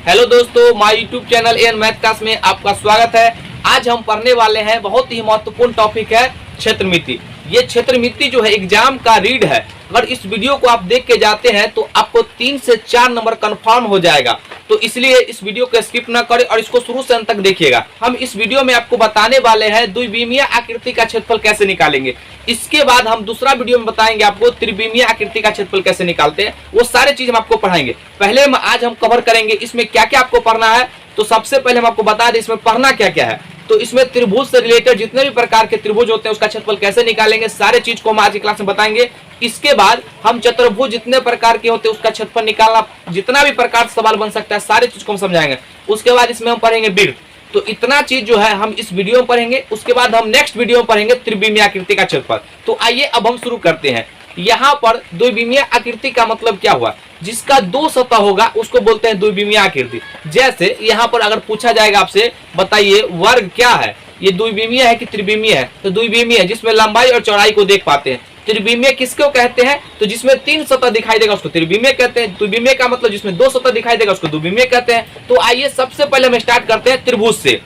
Hello दोस्तों, my YouTube channel N math class में आपका स्वागत है। आज हम पढ़ने वाले हैं बहुत ही महत्वपूर्ण टॉपिक है क्षेत्र मिति। ये क्षेत्र मिति जो है एग्जाम का रीड है। अगर इस वीडियो को आप देख के जाते हैं तो आपको 3 से 4 नंबर कंफर्म हो जाएगा। तो इसलिए इस वीडियो को स्किप ना करें और इसको शुरू से अंत तक देखिएगा। हम इस वीडियो में आपको बताने वाले हैं द्विविमीय आकृति का क्षेत्रफल कैसे निकालेंगे। इसके बाद हम दूसरा वीडियो में बताएंगे आपको त्रिविमीय आकृति का क्षेत्रफल कैसे निकालते हैं। वो सारे चीज हम आपको पढ़ाएंगे। पहले आज हम कवर करेंगे इसमें क्या क्या आपको पढ़ना है। तो सबसे पहले हम आपको बता दें इसमें पढ़ना क्या क्या है। तो इसमें त्रिभुज से रिलेटेड जितने भी प्रकार के त्रिभुज होते हैं उसका क्षेत्रफल कैसे निकालेंगे, सारे चीज को हम आज की क्लास में बताएंगे। इसके बाद हम चतुर्भुज जितने प्रकार के होते हैं उसका क्षेत्रफल निकालना, जितना भी प्रकार से सवाल बन सकता है सारे चीज को हम समझाएंगे। उसके बाद इसमें हम पढ़ेंगे वृत्त। तो इतना चीज जो है हम इस वीडियो में पढ़ेंगे। उसके बाद हम नेक्स्ट वीडियो में पढ़ेंगे त्रिविमीय आकृति का क्षेत्रफल। तो आइए अब हम शुरू करते हैं। यहाँ पर द्विविमीय आकृति का मतलब क्या हुआ, जिसका 2 सतह होगा उसको बोलते हैं द्विविमीय आकृति। जैसे यहाँ पर अगर पूछा जाएगा आपसे, बताइए वर्ग क्या है, ये द्विविमीय है कि त्रिविमीय है? तो द्विविमीय है, जिसमें लंबाई और चौड़ाई को देख पाते हैं। त्रिविमीय किसको कहते हैं? तो जिसमें 3 सतह दिखाई देगा उसको त्रिविमीय कहते हैं। द्विविमीय का मतलब जिसमें 2 सतह दिखाई देगा उसको द्विविमीय कहते हैं। तो आइए सबसे पहले हम स्टार्ट करते हैं त्रिभुज से।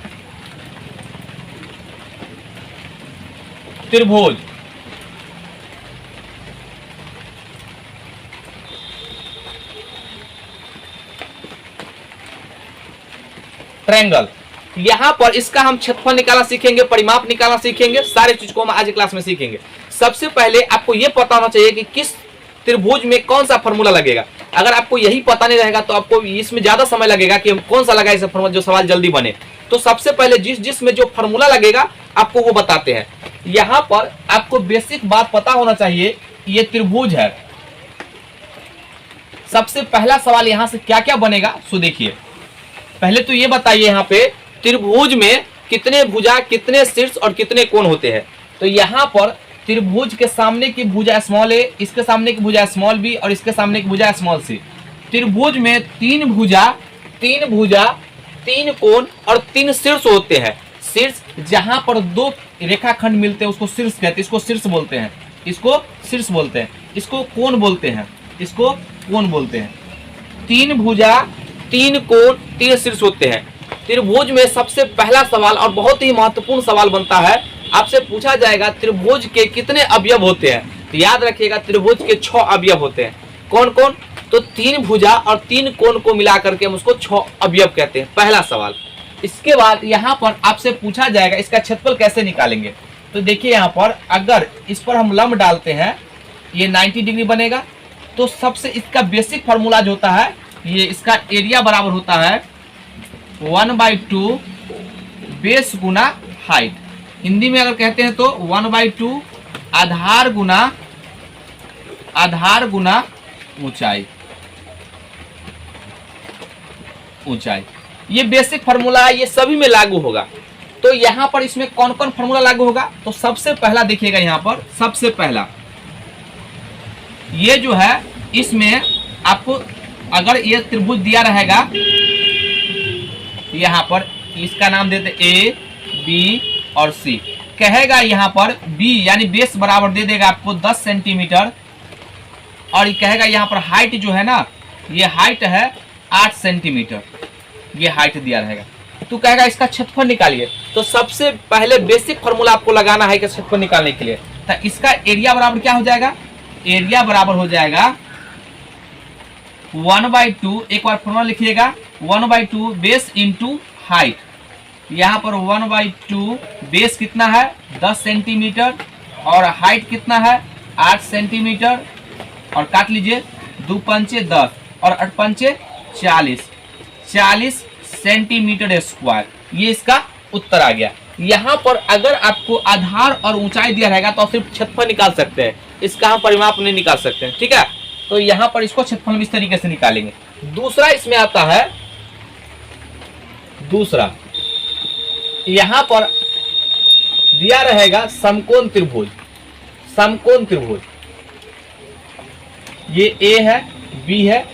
त्रिभुज, ट्रायंगल। यहाँ पर इसका हम क्षेत्रफल निकालना सीखेंगे, परिमाप निकालना सीखेंगे, सारे चीज को हम आज क्लास में सीखेंगे। सबसे पहले आपको यह पता होना चाहिए कि किस त्रिभुज में कौन सा फॉर्मूला लगेगा। अगर आपको यही पता नहीं रहेगा तो आपको इसमें ज्यादा समय लगेगा कि हम कौन सा लगाए इसे फॉर्मूला जो सवाल जल्दी बने। तो सबसे पहले जिसमें जो फॉर्मूला लगेगा आपको वो बताते हैं। यहाँ पर आपको बेसिक बात पता होना चाहिए, ये त्रिभुज है। सबसे पहला सवाल यहाँ से क्या क्या बनेगा सो देखिए। पहले तो ये बताइए यहाँ पे त्रिभुज में कितने भुजा, कितने शीर्ष और कितने कोण होते हैं। तो यहाँ पर त्रिभुज के सामने की भुजा स्मॉल ए, इसके सामने की भुजा स्मॉल बी और इसके सामने की भुजा स्मॉल सी। त्रिभुज में 3 भुजा, 3 कोण और 3 शीर्ष होते हैं। शीर्ष जहां पर 2 रेखाखंड मिलते हैं उसको शीर्ष कहते हैं, इसको शीर्ष बोलते हैं, इसको शीर्ष बोलते हैं। इसको कोण बोलते हैं, इसको कोण बोलते हैं। 3 भुजा, 3 कोण, 3 शीर्ष होते हैं। त्रिभुज में सबसे पहला सवाल और बहुत ही महत्वपूर्ण सवाल बनता है, आपसे पूछा जाएगा त्रिभुज के कितने अवयव होते हैं। तो याद रखिएगा त्रिभुज के 6 अवयव होते हैं। कौन कौन? तो 3 भुजा और 3 कोण को मिला करके हम उसको 6 अवयव कहते हैं, पहला सवाल। इसके बाद यहाँ पर आपसे पूछा जाएगा इसका क्षेत्रफल कैसे निकालेंगे। तो देखिए यहाँ पर अगर इस पर हम लंब डालते हैं ये 90 डिग्री बनेगा। तो सबसे इसका बेसिक फार्मूला जो होता है, ये इसका एरिया बराबर होता है 1/2 बेस गुना हाइट। हिंदी में अगर कहते हैं तो 1/2 आधार गुना ऊंचाई। ये बेसिक फार्मूला है, ये सभी में लागू होगा। तो यहाँ पर इसमें कौन कौन फार्मूला लागू होगा? तो सबसे पहला देखिएगा यहाँ पर, सबसे पहला ये जो है इसमें आपको अगर ये त्रिभुज दिया रहेगा, यहाँ पर इसका नाम देते ए, बी और सी। कहेगा यहाँ पर बी यानी बेस बराबर दे देगा आपको 10 सेंटीमीटर और कहेगा यहाँ पर हाइट जो है ना, ये हाइट है 8 सेंटीमीटर, ये हाइट दिया रहेगा। तो कहेगा इसका क्षेत्रफल निकालिए। तो सबसे पहले बेसिक फॉर्मूला आपको लगाना है कि क्षेत्रफल निकालने के लिए। तो इसका एरिया बराबर क्या हो जाएगा? एरिया बराबर हो जाएगा 1/2, एक बार फॉर्मूला लिखिएगा, 1/2 बेस इंटू हाइट। यहाँ पर 1/2 बेस कितना है 10 सेंटीमीटर और हाइट कितना है 8 सेंटीमीटर। और काट लीजिए, 2 पंचे 10 और 8 पंचे 40 सेंटीमीटर स्क्वायर। ये इसका उत्तर आ गया। यहाँ पर अगर आपको आधार और ऊंचाई दिया रहेगा तो सिर्फ क्षेत्रफल निकाल सकते हैं, इसका हम परिमाप नहीं निकाल सकते हैं, ठीक है। तो यहाँ पर इसको क्षेत्रफल इस तरीके से निकालेंगे। दूसरा इसमें आता है, दूसरा यहाँ पर दिया रहेगा समकोण त्रिभुज। समकोण त्रिभुज ये ए है, बी है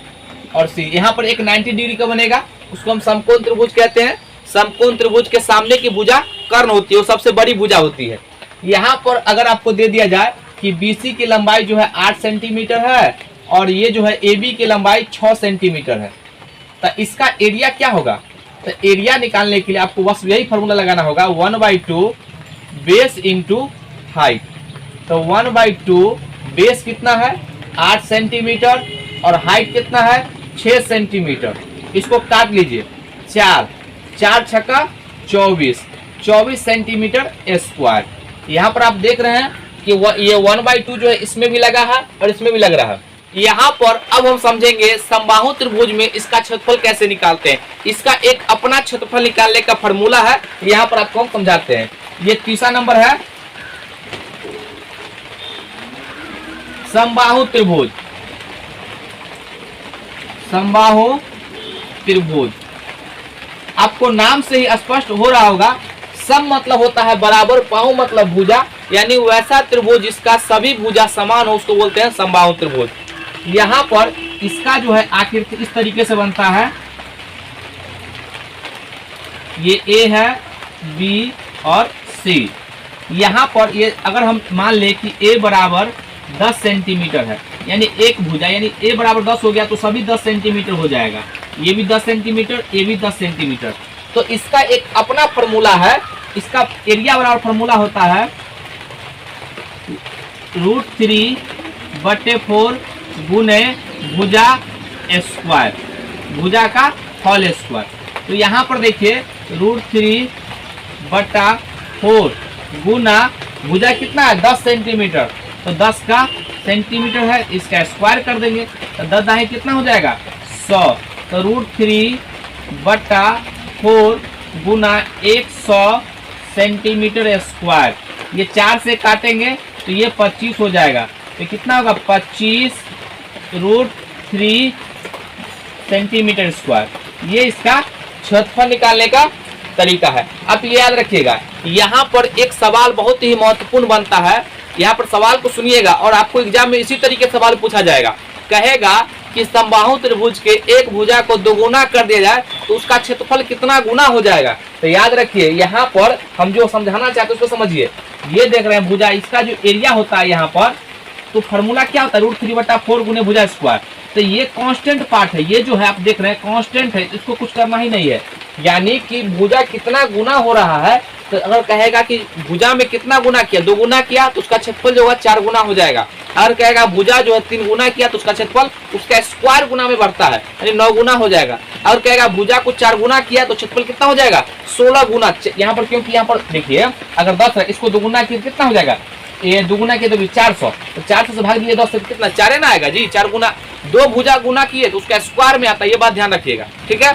और सी। यहाँ पर एक 90 डिग्री का बनेगा, उसको हम समकोण त्रिभुज कहते हैं। समकोण त्रिभुज के सामने की भुजा कर्ण होती है, वो सबसे बड़ी भुजा होती है। यहाँ पर अगर आपको दे दिया जाए कि BC की लंबाई जो है 8 सेंटीमीटर है और ये जो है AB की लंबाई 6 सेंटीमीटर है, तो इसका एरिया क्या होगा? तो एरिया निकालने के लिए आपको बस यही फॉर्मूला लगाना होगा, 1/2 बेस इंटू हाइट। तो 1/2 बेस कितना है 8 सेंटीमीटर और हाइट कितना है 6 सेंटीमीटर। इसको काट लीजिए, 4 छक्का 24 सेंटीमीटर स्क्वायर। यहाँ पर आप देख रहे हैं कि ये 1/2 जो है इसमें भी लगा है और इसमें भी लग रहा है। यहाँ पर अब हम समझेंगे समबाहु त्रिभुज में इसका क्षेत्रफल कैसे निकालते हैं। इसका एक अपना क्षेत्रफल निकालने का फॉर्मूला है, यहाँ पर आपको हम समझाते हैं। ये तीसरा नंबर है समबाहु त्रिभुज। समबाहु त्रिभुज आपको नाम से ही स्पष्ट हो रहा होगा। सम मतलब होता है बराबर, बाहु मतलब भुजा, यानी वैसा त्रिभुज जिसका सभी भुजा समान हो उसको बोलते हैं समबाहु त्रिभुज। यहाँ पर इसका जो है आकृति इस तरीके से बनता है, ये ए है, बी और सी। यहाँ पर ये अगर हम मान ले कि ए बराबर 10 सेंटीमीटर है, यानी एक भुजा, यानी ए बराबर 10 हो गया तो सभी 10 सेंटीमीटर हो जाएगा। ये भी 10 सेंटीमीटर, ये भी 10 सेंटीमीटर। तो इसका एक अपना फॉर्मूला है। इसका एरिया बराबर फॉर्मूला होता है √3/4 गुने भुजा स्क्वायर, भुजा का होल स्क्वायर। तो यहाँ पर देखिए √3/4 गुना भुजा कितना है 10 सेंटीमीटर, तो 10 का सेंटीमीटर है, इसका स्क्वायर कर देंगे तो 10 दाएं कितना हो जाएगा 100। तो √3/4 गुना 100 सेंटीमीटर स्क्वायर। ये 4 से काटेंगे तो ये 25 हो जाएगा। तो कितना होगा 25√3 सेंटीमीटर स्क्वायर। ये इसका क्षेत्रफल निकालने का तरीका है। अब ये याद रखिएगा, यहाँ पर एक सवाल बहुत ही महत्वपूर्ण बनता है। यहाँ पर सवाल को सुनिएगा और आपको एग्जाम में इसी तरीके से सवाल पूछा जाएगा। कहेगा कि समबाहु त्रिभुज के एक भुजा को दोगुना कर दिया जाए तो उसका क्षेत्रफल कितना गुना हो जाएगा। तो याद रखिए, यहाँ पर हम जो समझाना चाहते हैं उसको समझिए। ये देख रहे हैं भुजा, इसका जो एरिया होता है यहाँ पर, तो फॉर्मूला क्या होता है √3/4 गुने भुजा स्क्वायर। तो ये कांस्टेंट पार्ट है, ये जो है आप देख रहे हैं कांस्टेंट है, इसको कुछ करना ही नहीं है। यानी कि भुजा कितना गुना हो रहा है, तो अगर कहेगा कि भुजा में कितना गुना किया, 2 गुना किया तो उसका क्षेत्रफल जो है 4 गुना हो जाएगा। अगर कहेगा भुजा जो है 3 गुना किया तो उसका क्षेत्रफल उसका स्क्वायर गुना में बढ़ता है, यानी 9 गुना हो जाएगा। अगर कहेगा भुजा को 4 गुना किया तो क्षेत्रफल कितना हो जाएगा 16 गुना। यहाँ पर क्योंकि यहाँ पर देखिए अगर 10 है, इसको 2 गुना किया कितना हो जाएगा, ये 2 गुना किया तो 400, तो 400 से भाग दिए 10 से कितना 4 ना आएगा जी। 4 गुना 2 भुजा गुना किए तो उसका स्क्वायर में आता है, ये बात ध्यान रखिएगा, ठीक है।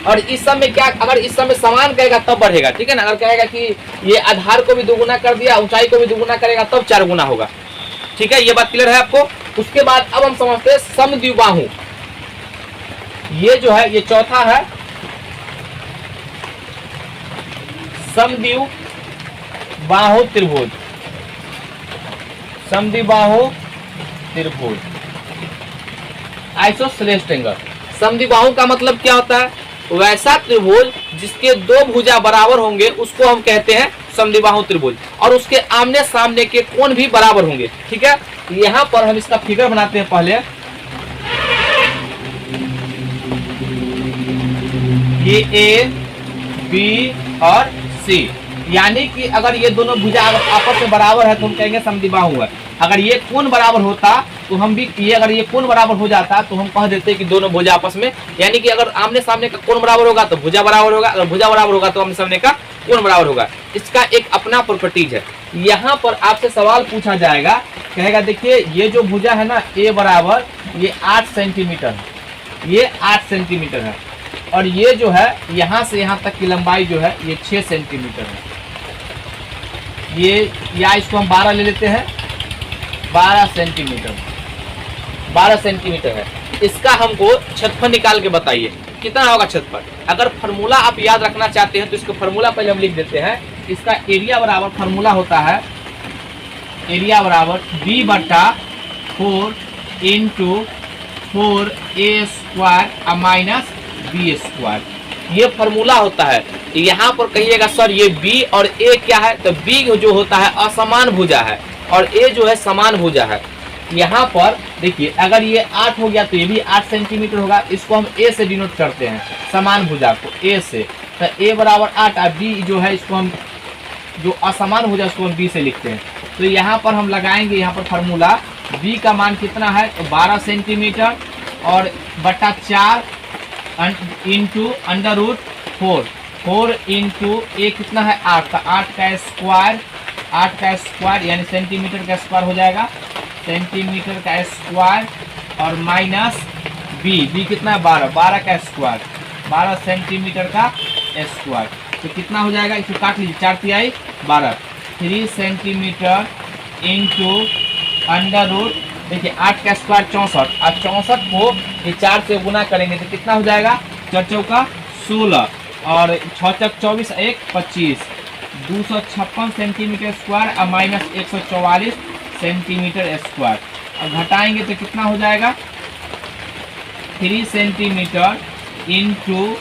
और इस सब में क्या, अगर इस सब में समान कहेगा तब बढ़ेगा, ठीक है ना। अगर कहेगा कि ये आधार को भी 2 गुना कर दिया, ऊंचाई को भी 2 गुना करेगा तब 4 गुना होगा, ठीक है। ये बात क्लियर है आपको। उसके बाद अब हम समझते हैं समद्विबाहु। ये जो है ये चौथा है समद्विबाहु त्रिभुज। समद्विबाहु त्रिभुज आइसोसेलेस ट्रायंगल। समद्विबाहु का मतलब क्या होता है, वैसा त्रिभुज जिसके 2 भुजा बराबर होंगे उसको हम कहते हैं समद्विबाहु त्रिभुज, और उसके आमने सामने के कोण भी बराबर होंगे, ठीक है। यहाँ पर हम इसका फिगर बनाते हैं पहले। ये ए, बी और सी, यानी कि अगर ये दोनों भुजा आपस में बराबर है तो हम कहेंगे समद्विबाहु है। अगर ये कोण बराबर होता तो हम भी, ये अगर ये कोण बराबर हो जाता तो हम कह देते कि दोनों भुजा आपस में, यानी कि अगर आमने सामने का कोण बराबर होगा तो भुजा बराबर होगा, अगर भुजा बराबर होगा तो आमने सामने का कोण बराबर होगा। इसका एक अपना प्रॉपर्टीज है। यहाँ पर आपसे सवाल पूछा जाएगा, कहेगा देखिए ये जो भुजा है ना ए बराबर ये 8 सेंटीमीटर है, ये 8 सेंटीमीटर है, और ये जो है यहाँ से यहाँ तक की लंबाई जो है ये 6 सेंटीमीटर है। ये या इसको हम 12 ले लेते हैं, 12 सेंटीमीटर है। इसका हमको क्षेत्रफल निकाल के बताइए कितना होगा क्षेत्रफल। अगर फार्मूला आप याद रखना चाहते हैं तो इसको फार्मूला पहले हम लिख देते हैं। इसका एरिया बराबर फार्मूला होता है एरिया बराबर b/4 × 4a² माइनस b²। ये फार्मूला होता है। यहाँ पर कहिएगा सर ये b और a क्या है, तो b जो होता है असमान भुजा है और a जो है समान भुजा है। यहाँ पर देखिए अगर ये 8 हो गया तो ये भी 8 सेंटीमीटर होगा। इसको हम ए से डिनोट करते हैं, समान भुजा को ए से। तो ए बराबर 8 और बी जो है इसको हम जो असमान भुजा उसको हम बी से लिखते हैं। तो यहाँ पर हम लगाएंगे यहाँ पर फार्मूला, बी का मान कितना है तो 12 सेंटीमीटर और बटा 4 इंटू अंडर रूट 4 इंटू ए कितना है 8 का 8 का स्क्वायर यानी सेंटीमीटर का स्क्वायर हो जाएगा, सेंटीमीटर का स्क्वायर और माइनस बी कितना है 12 का स्क्वायर, 12 सेंटीमीटर का स्क्वायर। तो कितना हो जाएगा, इसको काट लीजिए 4 तिहाई 12, 3 सेंटीमीटर इंटू अंडर रूट, देखिए 8 का स्क्वायर 64 और 64 को ये 4 से गुना करेंगे तो कितना हो जाएगा 4 चौका 16 और 6 चौक 24 1 25, 256 सेंटीमीटर स्क्वायर और माइनस 144 सेंटीमीटर स्क्वायर। और घटाएंगे तो कितना हो जाएगा 3 सेंटीमीटर इंटू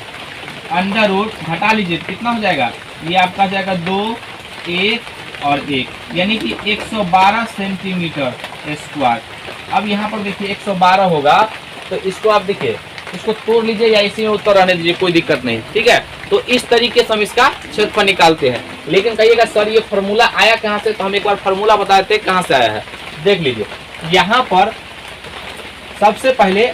अंडर रूट, घटा लीजिए कितना हो जाएगा, ये आपका जाएगा 2 1 और 1 यानी कि 112 सेंटीमीटर स्क्वायर। अब यहाँ पर देखिए 112 होगा तो इसको आप देखिए इसको तोड़ लीजिए या इसी में उत्तर रहने दीजिए, कोई दिक्कत नहीं, ठीक है। तो इस तरीके से हम इसका क्षेत्रफल निकालते हैं। लेकिन कहिएगा सर ये फार्मूला आया कहाँ से, तो हम एक बार फार्मूला बता देते हैं कहाँ से आया है। देख लीजिए यहाँ पर सबसे पहले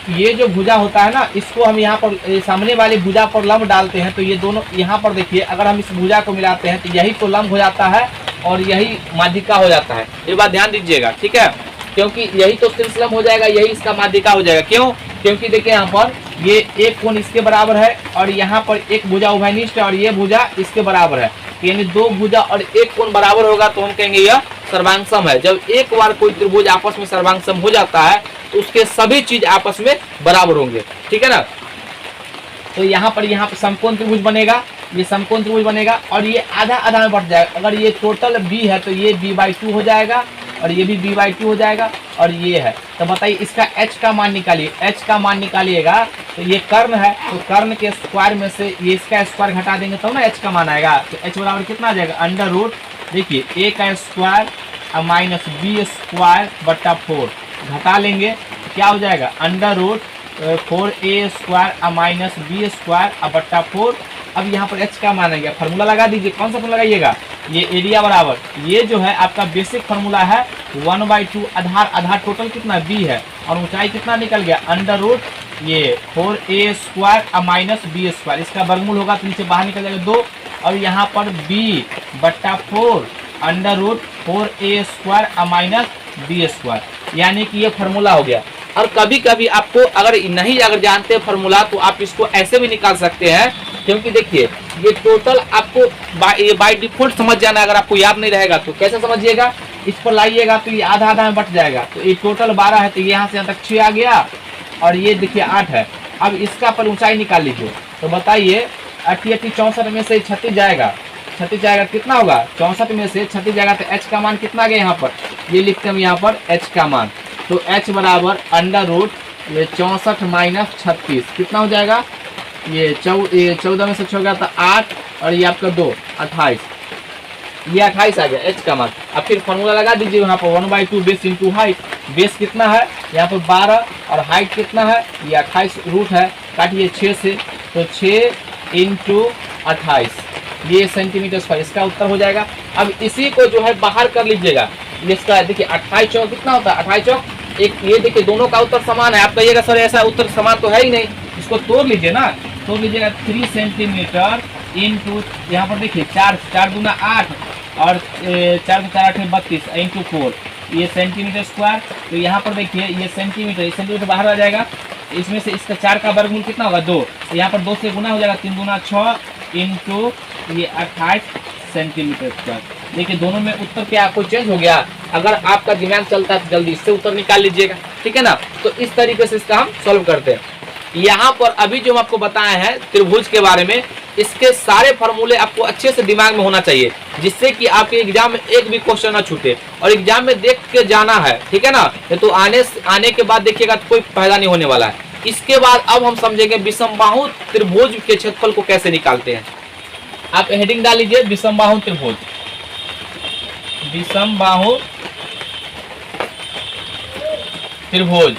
ये जो भुजा होता है ना, इसको हम यहाँ पर सामने वाली भुजा पर लंब डालते हैं। तो ये दोनों यहाँ पर देखिए अगर हम इस भुजा को मिलाते हैं तो यही तो लंब हो जाता है और यही माध्यिका हो जाता है। ये बात ध्यान दीजिएगा, ठीक है, क्योंकि यही तो शीर्ष लंब हो जाएगा, यही इसका माध्यिका हो जाएगा। क्यों, क्योंकि देखिए यहाँ पर ये एक कोण इसके बराबर है और यहाँ पर एक भुजा उभयनिष्ठ है और ये भुजा इसके बराबर है, यानी दो भुजा और एक कोण बराबर होगा तो हम कहेंगे यह सर्वांगसम है। जब एक बार कोई त्रिभुज आपस में सर्वांगसम हो जाता है तो उसके सभी चीज आपस में बराबर होंगे, ठीक है ना। तो यहाँ पर समकोण त्रिभुज बनेगा, ये समकोण त्रिभुज बनेगा और ये आधा आधा में बढ़ जाएगा। अगर ये टोटल b है तो ये b/2 हो जाएगा और ये भी b/2 हो जाएगा और ये है। तो बताइए इसका h का मान निकालिए, h का मान निकालिएगा तो ये कर्ण है तो कर्ण के स्क्वायर में से ये इसका स्क्वायर घटा देंगे तब ना h का मान आएगा। तो h बराबर कितना आ जाएगा अंडर रूट, देखिए a का स्क्वायर और माइनस b स्क्वायर बट्टा 4, घटा लेंगे क्या हो जाएगा अंडर रूट 4a स्क्वायर और माइनस b स्क्वायर और बट्टा 4। अब यहाँ पर h का मान आएगा, फार्मूला लगा दीजिए। कौन सा फार्मूला लगाइएगा, ये एरिया बराबर ये जो है आपका बेसिक फार्मूला है 1/2, आधार टोटल कितना b है और ऊंचाई कितना निकल गया अंडर रूट ये 4a स्क्वायर और माइनस b स्क्वायर, इसका वर्गमूल होगा तो नीचे बाहर निकल जाएगा 2 और यहाँ पर b बट्टा 4 अंडर रूट 4a स्क्वायर और माइनस b स्क्वायर, यानी कि ये फार्मूला हो गया। और कभी कभी आपको अगर जानते हैं फार्मूला तो आप इसको ऐसे भी निकाल सकते हैं, क्योंकि देखिए ये टोटल आपको बाय डिफॉल्ट समझ जाना। अगर आपको याद नहीं रहेगा तो कैसे समझिएगा, इस पर लाइएगा तो ये आधा आधा में बट जाएगा। तो ये टोटल 12 है तो ये यहाँ से यहाँ तक 6 आ गया और ये देखिए 8 है। अब इसका पर ऊंचाई निकाल लीजिए तो बताइए 80 64 में से 36 जाएगा, 36 जाएगा कितना होगा 64 में से 36 जाएगा तो h का मान कितना गया, यहाँ पर ये लिखते हैं यहाँ पर h का मान। तो h बराबर अंडर रूट ये 64 माइनस 36 कितना हो जाएगा, ये 14 में से 6 गया तो 8 और ये आपका 2 28, ये 28 आ गया h का मान। अब फिर फॉर्मूला लगा दीजिए यहाँ पर 1/2 बेस इंटू हाइट, बेस कितना है यहाँ पर 12 और हाइट कितना है ये 28 रूट है, काटिए 6 से तो 6 इंटू 28 ये सेंटीमीटर स्क्वायर, इसका उत्तर हो जाएगा। अब इसी को जो है बाहर कर लीजिएगा, इसका देखिए 28 चौक कितना होता है 28 चौक एक, ये देखिए दोनों का उत्तर समान है। आप कहिएगा सर ऐसा उत्तर समान तो है ही नहीं, इसको तोड़ लीजिए ना, तोड़ लीजिएगा 3 सेंटीमीटर इंटू यहाँ पर देखिए 4 दूना 8 और 4 4 8 32 इंटू 4 ये सेंटीमीटर स्क्वायर। तो यहाँ पर देखिए ये सेंटीमीटर बाहर आ जाएगा, इसमें से इसका 4 का वर्गमूल कितना होगा 2, तो यहाँ पर 2 से गुना हो जाएगा 3 दूना 6 इंटू ये 28 सेंटीमीटर स्क्वायर। देखिए दोनों में उत्तर क्या आपको चेंज हो गया। अगर आपका दिमाग चलता है तो जल्दी इससे उत्तर निकाल लीजिएगा, ठीक है ना। तो इस तरीके से इसका हम सॉल्व करते हैं। यहाँ पर अभी जो हम आपको बताए हैं त्रिभुज के बारे में, इसके सारे फॉर्मूले आपको अच्छे से दिमाग में होना चाहिए, जिससे कि आपके एग्जाम में एक भी क्वेश्चन ना छूटे और एग्जाम में देख के जाना है, ठीक है ना। तो आने के बाद देखिएगा तो कोई फायदा नहीं होने वाला है। इसके बाद अब हम समझेंगे विषमबाहु त्रिभुज के क्षेत्रफल को कैसे निकालते हैं। आप हेडिंग डाल लीजिए विषमबाहु त्रिभुज, विषमबाहु त्रिभुज।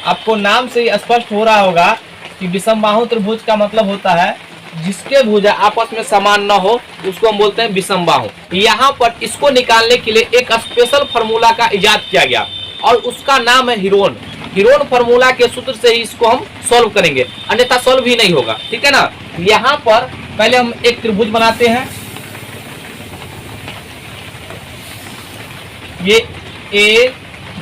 आपको नाम से ही स्पष्ट हो रहा होगा कि विषमबाहु त्रिभुज का मतलब होता है जिसके भुजा आपस में समान न हो, उसको हम बोलते हैं विषमबाहु। यहाँ पर इसको निकालने के लिए एक स्पेशल फार्मूला का इजाद किया गया और उसका नाम है हीरोन। हीरोन फार्मूला के सूत्र से ही इसको हम सॉल्व करेंगे, अन्यथा सॉल्व ही नहीं होगा, ठीक है ना। यहाँ पर पहले हम एक त्रिभुज बनाते हैं। ये ए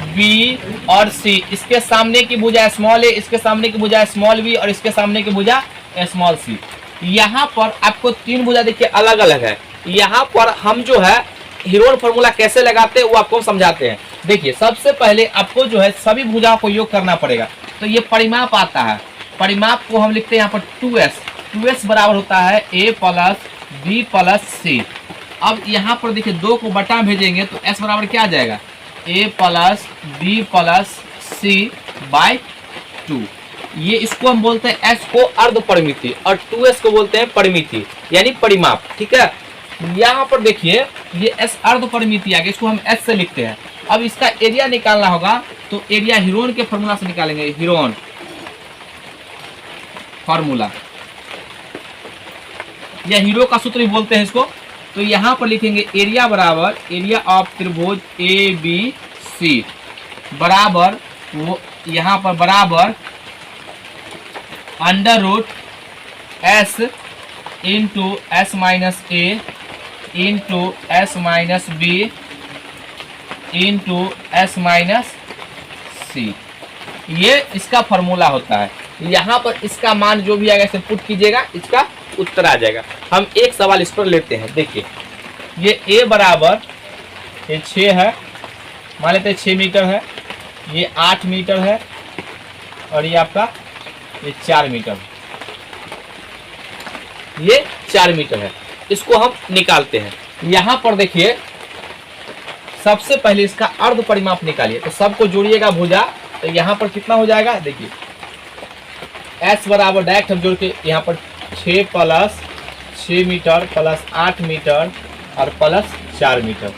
बी और सी, इसके सामने की भुजा स्मॉल ए, इसके सामने की भुजा स्मॉल बी और इसके सामने की भुजा स्मॉल सी। यहाँ पर आपको तीन भुजा देखिए अलग अलग है। यहाँ पर हम जो है हीरोन फार्मूला कैसे लगाते हैं वो आपको समझाते हैं। देखिए सबसे पहले आपको जो है सभी भुजाओं को योग करना पड़ेगा। तो ये परिमाप आता है, परिमाप को हम लिखते हैं यहाँ पर 2s। 2s बराबर होता है a plus b plus c। अब यहाँ पर देखिए 2 को बटा भेजेंगे तो s बराबर क्या आ जाएगा, a plus b plus c by 2। ये इसको हम बोलते हैं s को अर्ध परिमिति और 2s को बोलते हैं परिमिति यानी परिमाप, ठीक है। यहाँ पर देखिए ये s अर्ध परिमिति आ गया, इसको हम s से लिखते हैं। अब इसका एरिया निकालना होगा तो एरिया हीरोन के फॉर्मूला से निकालेंगे, हीरोन फॉर्मूला या हीरो का सूत्र भी बोलते हैं इसको। तो यहाँ पर लिखेंगे एरिया बराबर एरिया ऑफ त्रिभुज ए बी सी बराबर वो यहाँ पर बराबर under root S into S minus A into S minus B into S minus C. ये इसका फॉर्मूला होता है। यहाँ पर इसका मान जो भी आएगा इसे पुट कीजिएगा, इसका उत्तर आ जाएगा। हम एक सवाल इस पर लेते हैं। देखिए ये a बराबर ये 6 है, मान लेते हैं 6 मीटर है, ये 8 मीटर है और ये आपका ये 4 मीटर, ये 4 मीटर है। इसको हम निकालते हैं। यहाँ पर देखिए सबसे पहले इसका अर्ध परिमाप निकालिए, तो सबको जोड़िएगा भुजा। तो यहाँ पर कितना हो जाएगा, देखिए s बराबर डायरेक्ट हम जोड़ के यहाँ पर 6 प्लस 6 मीटर प्लस 8 मीटर और प्लस 4 मीटर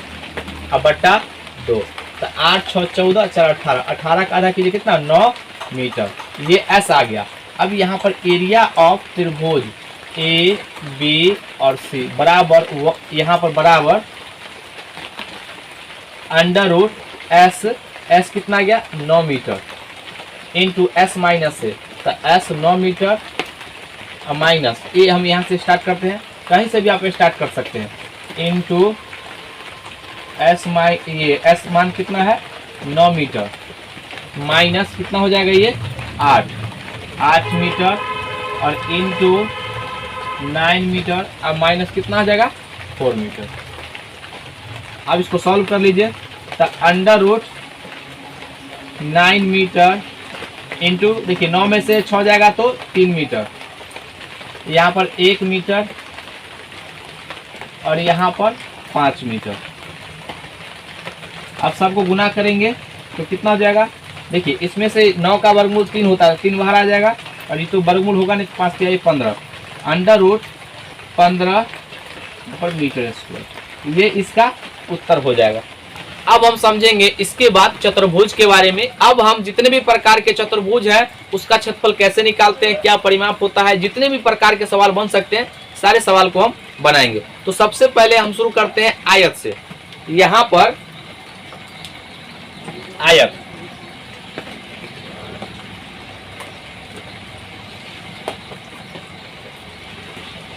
अब बट्टा 2। तो 8 6 14 4 18, 18 का आधा कीजिए कितना 9 मीटर, ये s आ गया। अब यहाँ पर एरिया ऑफ त्रिभुज ए बी और सी बराबर यहाँ पर बराबर अंडर रूट एस कितना गया 9 मीटर इंटू एस माइनस ए। तो एस 9 मीटर माइनस ए, हम यहाँ से स्टार्ट करते हैं, कहीं से भी आप स्टार्ट कर सकते हैं, इंटू एस ये एस मान कितना है 9 मीटर माइनस कितना हो जाएगा ये 8 मीटर और इंटू 9 मीटर अब माइनस कितना आ जाएगा 4 मीटर। अब इसको सॉल्व कर लीजिए। तो अंडर रूट 9 मीटर इंटू देखिए 9 में से 6 जाएगा तो 3 मीटर, यहाँ पर 1 मीटर और यहाँ पर 5 मीटर। अब सबको गुना करेंगे तो कितना हो जाएगा, देखिए इसमें से 9 का वर्गमूल 3 होता है, 3 बाहर आ जाएगा और ये तो वर्गमूल होगा नहीं, 5 या 15 अंडर रूट 15 पर मीटर स्क्वायर, ये इसका उत्तर हो जाएगा। अब हम समझेंगे इसके बाद चतुर्भुज के बारे में। अब हम जितने भी प्रकार के चतुर्भुज है उसका क्षेत्रफल कैसे निकालते हैं, क्या परिमाप होता है, जितने भी प्रकार के सवाल बन सकते हैं सारे सवाल को हम बनाएंगे। तो सबसे पहले हम शुरू करते हैं आयत से। यहाँ पर आयत,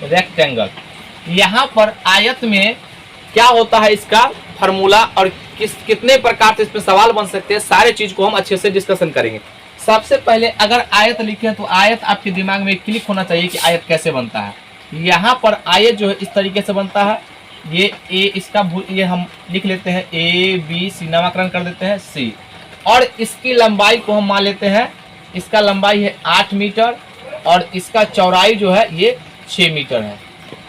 रेक्टेंगल। यहाँ पर आयत में क्या होता है इसका फार्मूला और कितने प्रकार से इसमें सवाल बन सकते हैं, सारे चीज को हम अच्छे से डिस्कशन करेंगे। सबसे पहले अगर आयत लिखे तो आयत आपके दिमाग में क्लिक होना चाहिए कि आयत कैसे बनता है। यहाँ पर आयत जो है इस तरीके से बनता है, ये ए इसका ये हम लिख लेते हैं ए बी सी, नामकरण कर देते हैं सी, और इसकी लंबाई को हम मान लेते हैं, इसका लंबाई है 8 मीटर और इसका चौड़ाई जो है ये 6 मीटर है।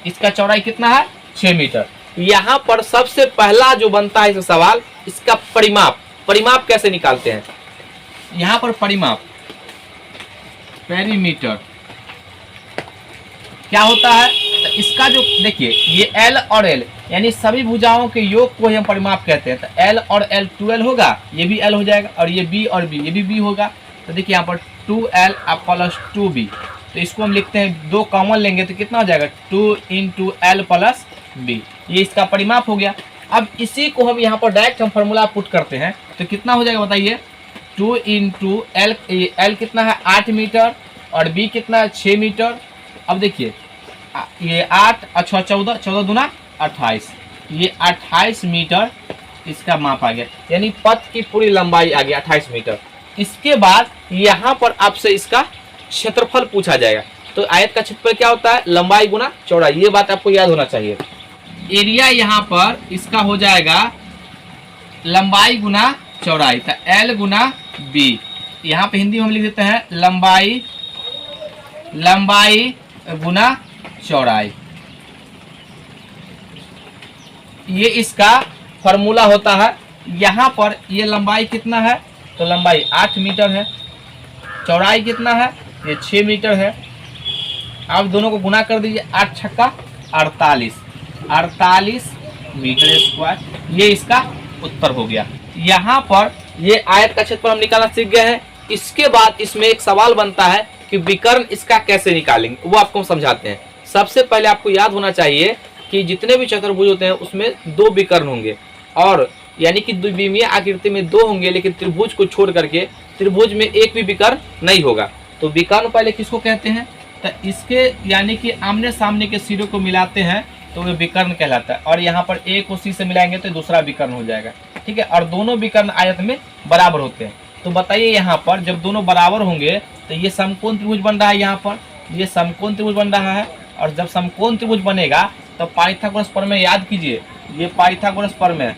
इसका चौड़ाई कितना है 6 मीटर। यहाँ पर सबसे पहला जो बनता है इसका सवाल, इसका परिमाप। परिमाप कैसे निकालते हैं, यहाँ पर परिमाप पेरीमीटर क्या होता है, तो इसका जो देखिए ये L और L, यानी सभी भुजाओं के योग को ही हम परिमाप कहते हैं। तो L और L 2L होगा, ये भी L हो जाएगा, और ये B और B, ये भी B होगा। तो देखिए यहाँ पर 2L प्लस 2B, तो इसको हम लिखते हैं, दो कॉमन लेंगे तो कितना हो जाएगा 2 इंटू L प्लस B, ये इसका परिमाप हो गया। अब इसी को हम यहाँ पर डायरेक्ट हम फार्मूला पुट करते हैं तो कितना हो जाएगा बताइए, 2 इंटू L कितना है 8 मीटर और B कितना है 6 मीटर। अब देखिए ये 8 अच्छा 14, 14 दूना 28, ये 28 मीटर इसका माप आ गया, यानी पथ की पूरी लंबाई आ गई 28 मीटर। इसके बाद यहाँ पर आपसे इसका क्षेत्रफल पूछा जाएगा। तो आयत का क्षेत्रफल क्या होता है, लंबाई गुना चौड़ाई, ये बात आपको याद होना चाहिए। एरिया यहाँ पर इसका हो जाएगा लंबाई गुना चौड़ाई, तो L गुना B, यहाँ पे हिंदी में हम लिख देते हैं लंबाई गुना चौड़ाई, ये इसका फॉर्मूला होता है। यहाँ पर ये लंबाई कितना है, तो लंबाई 8 मीटर है, चौड़ाई कितना है, ये 6 मीटर है। आप दोनों को गुना कर दीजिए, 8 छक्का 48 मीटर स्क्वायर, ये इसका उत्तर हो गया। यहाँ पर ये आयत का क्षेत्रफल हम निकालना सीख गए हैं। इसके बाद इसमें एक सवाल बनता है कि विकर्ण इसका कैसे निकालेंगे, वो आपको हम समझाते हैं। सबसे पहले आपको याद होना चाहिए कि जितने भी चतुर्भुज होते हैं उसमें 2 विकर्ण होंगे, और यानी कि द्विविमीय आकृति में 2 होंगे, लेकिन त्रिभुज को छोड़ करके त्रिभुज में एक भी विकर्ण नहीं होगा। तो विकर्ण पहले किसको कहते हैं, तो इसके यानी कि आमने सामने के सिरों को मिलाते हैं तो वो विकर्ण कहलाता है, और यहाँ पर A को C से मिलाएंगे तो दूसरा विकर्ण हो जाएगा, ठीक है। और दोनों विकर्ण आयत में बराबर होते हैं। तो बताइए यहाँ पर जब दोनों बराबर होंगे तो ये समकोण त्रिभुज बन रहा है, यहाँ पर ये समकोण त्रिभुज बन रहा है, और जब समकोण त्रिभुज बनेगा तो पाइथागोरस प्रमेय याद कीजिए, ये पाइथागोरस प्रमेय,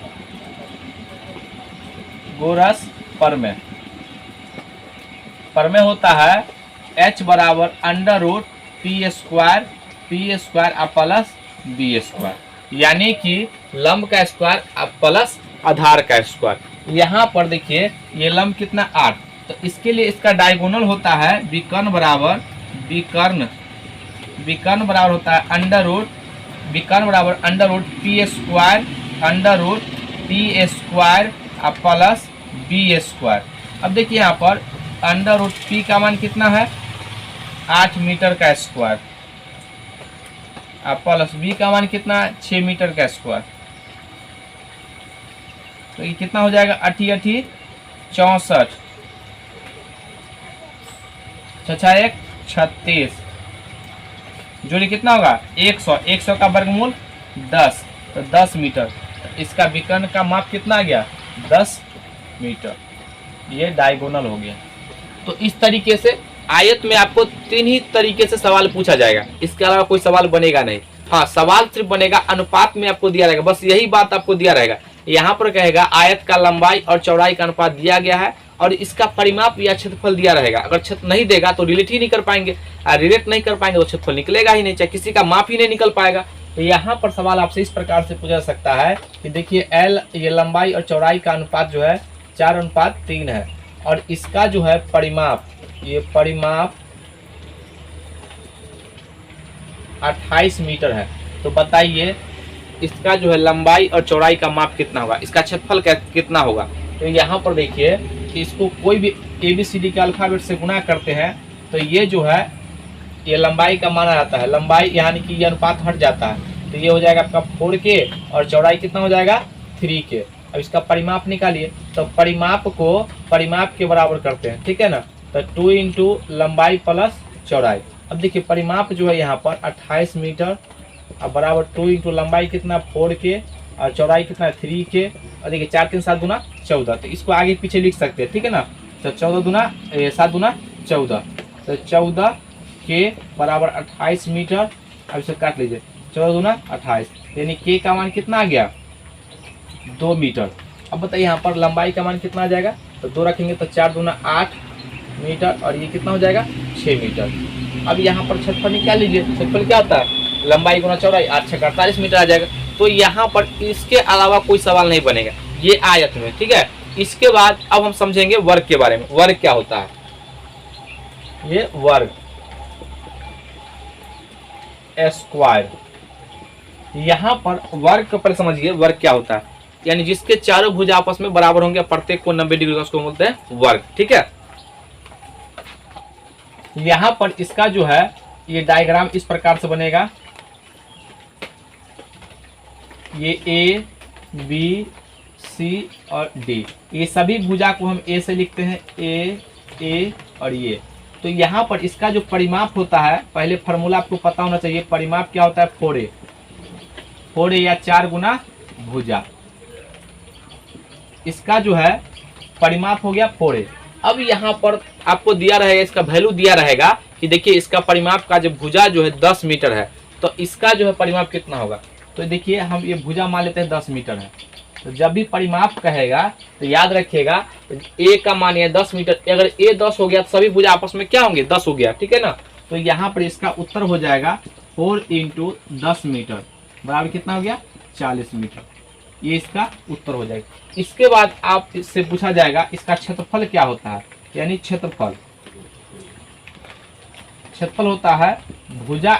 प्रमेय होता है H बराबर under root P square plus B square, यानी कि लंब का स्क्वायर प्लस आधार का स्क्वायर। यहाँ पर देखिए ये लंब कितना 8, तो इसके लिए इसका डायगोनल होता है विकर्ण बराबर होता है under root P square plus B square. अब देखिए यहाँ पर अंडर रूट P का मान कितना है 8 मीटर का स्क्वायर, प्लस B का मान कितना है 6 मीटर का स्क्वायर। तो ये कितना हो जाएगा 8 64, 6 36, जोड़िए कितना होगा 100 का वर्गमूल 10, तो 10 मीटर। तो इसका विकर्ण का माप कितना आ गया 10 मीटर, ये डायगोनल हो गया। तो इस तरीके से आयत में आपको 3 ही तरीके से सवाल पूछा जाएगा, इसके अलावा कोई सवाल बनेगा नहीं। हाँ, सवाल सिर्फ बनेगा अनुपात में आपको दिया रहेगा, बस यही बात आपको दिया रहेगा। यहाँ पर कहेगा आयत का लंबाई और चौड़ाई का अनुपात दिया गया है और इसका परिमाप या क्षेत्रफल दिया रहेगा। अगर क्षेत्र नहीं देगा तो रिलेट ही नहीं कर पाएंगे, रिलेट नहीं कर पाएंगे तो क्षेत्रफल निकलेगा ही नहीं, चाहे किसी का माप ही नहीं निकल पाएगा। तो यहाँ पर सवाल आपसे इस प्रकार से पूछा जा सकता है कि देखिए L ये लंबाई और चौड़ाई का अनुपात जो है 4:3 है, और इसका जो है परिमाप, ये परिमाप 28 मीटर है। तो बताइए इसका जो है लंबाई और चौड़ाई का माप कितना होगा, इसका क्षेत्रफल कितना होगा। तो यहाँ पर देखिए कि इसको कोई भी ABCD के अल्फाबेट से गुना करते हैं तो ये जो है ये लंबाई का माना जाता है, लंबाई यानी कि ये अनुपात हट जाता है, तो ये हो जाएगा आपका 4K और चौड़ाई कितना हो जाएगा 3K। अब इसका परिमाप निकालिए, तो परिमाप को परिमाप के बराबर करते हैं, ठीक है ना। तो 2 इंटू लंबाई प्लस चौड़ाई। अब देखिए परिमाप जो है यहाँ पर 28 मीटर अब बराबर 2 इंटू लंबाई कितना 4K और चौड़ाई कितना 3K, और देखिए 4 3 7 दूना 14, तो इसको आगे पीछे लिख सकते हैं, ठीक है ना। तो 14 दूना 7 दूना 14, तो 14 के बराबर 28 मीटर। अब इसे काट लीजिए, 14 दूना 28, यानी K का मान कितना आ गया 2 मीटर। अब बताइए यहाँ पर लंबाई का मान कितना आ जाएगा, तो 2 रखेंगे तो 4 दूना 8 मीटर और ये कितना हो जाएगा 6 मीटर। अब यहाँ पर क्षेत्रफल निकाल लीजिए, क्षेत्रफल क्या होता है लंबाई गुना चौड़ाई, 8 6 48 मीटर आ जाएगा। तो यहाँ पर इसके अलावा कोई सवाल नहीं बनेगा ये आयत में, ठीक है। इसके बाद अब हम समझेंगे वर्ग के बारे में। वर्ग क्या होता है, ये वर्ग स्क्वायर यहाँ पर वर्ग को पहले समझिए, वर्ग क्या होता है, यानी जिसके चारों भुजा आपस में बराबर होंगे, प्रत्येक को 90 डिग्री का, उसको बोलते हैं वर्ग। ठीक है, यहाँ पर इसका जो है ये डायग्राम इस प्रकार से बनेगा, ये ए बी सी और डी, ये सभी भुजा को हम ए से लिखते हैं, ए और ये। तो यहाँ पर इसका जो परिमाप होता है, पहले फार्मूला आपको पता होना चाहिए, परिमाप क्या होता है, 4a या 4 गुना भुजा, इसका जो है परिमाप हो गया 4a। अब यहाँ पर आपको दिया रहेगा, इसका वैल्यू दिया रहेगा कि देखिए इसका परिमाप का जो भुजा जो है 10 मीटर है, तो इसका जो है परिमाप कितना होगा। तो देखिए हम ये भुजा मान लेते हैं 10 मीटर है, तो जब भी परिमाप कहेगा तो याद रखिएगा ए का मान है 10 मीटर, अगर ए 10 हो गया तो सभी भुजा आपस में क्या होंगे, 10 हो गया। ठीक है ना, तो यहाँ पर इसका उत्तर हो जाएगा 4 × 10 मीटर बराबर कितना हो गया, 40 मीटर, ये इसका उत्तर हो जाएगा। इसके बाद आप इससे पूछा जाएगा इसका क्षेत्रफल क्या होता है, यानी क्षेत्रफल होता है भुजा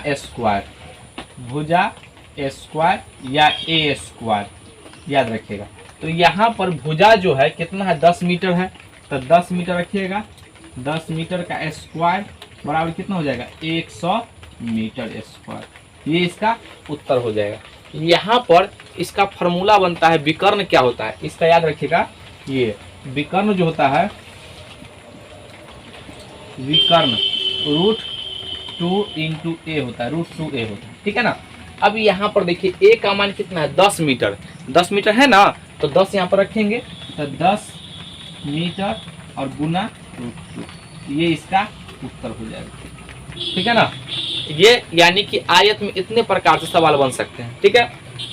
स्क्वायर या ए स्क्वायर, याद रखिएगा। तो यहाँ पर भुजा जो है कितना है, 10 मीटर है, तो 10 मीटर रखिएगा, 10 मीटर का स्क्वायर बराबर कितना हो जाएगा, 100 मीटर स्क्वायर, ये इसका उत्तर हो जाएगा। यहाँ पर इसका फार्मूला बनता है, विकर्ण क्या होता है इसका, याद रखिएगा, ये विकर्ण जो होता है, विकर्ण √2 × a होता है, √2a होता है। ठीक है ना, अब यहाँ पर देखिए a का मान कितना है, 10 मीटर, 10 मीटर है ना, तो 10 यहाँ पर रखेंगे, तो 10 मीटर और गुना √2, ये इसका उत्तर हो जाएगा। ठीक है ना, ये यानी कि आयत में इतने प्रकार से सवाल बन सकते हैं। ठीक है,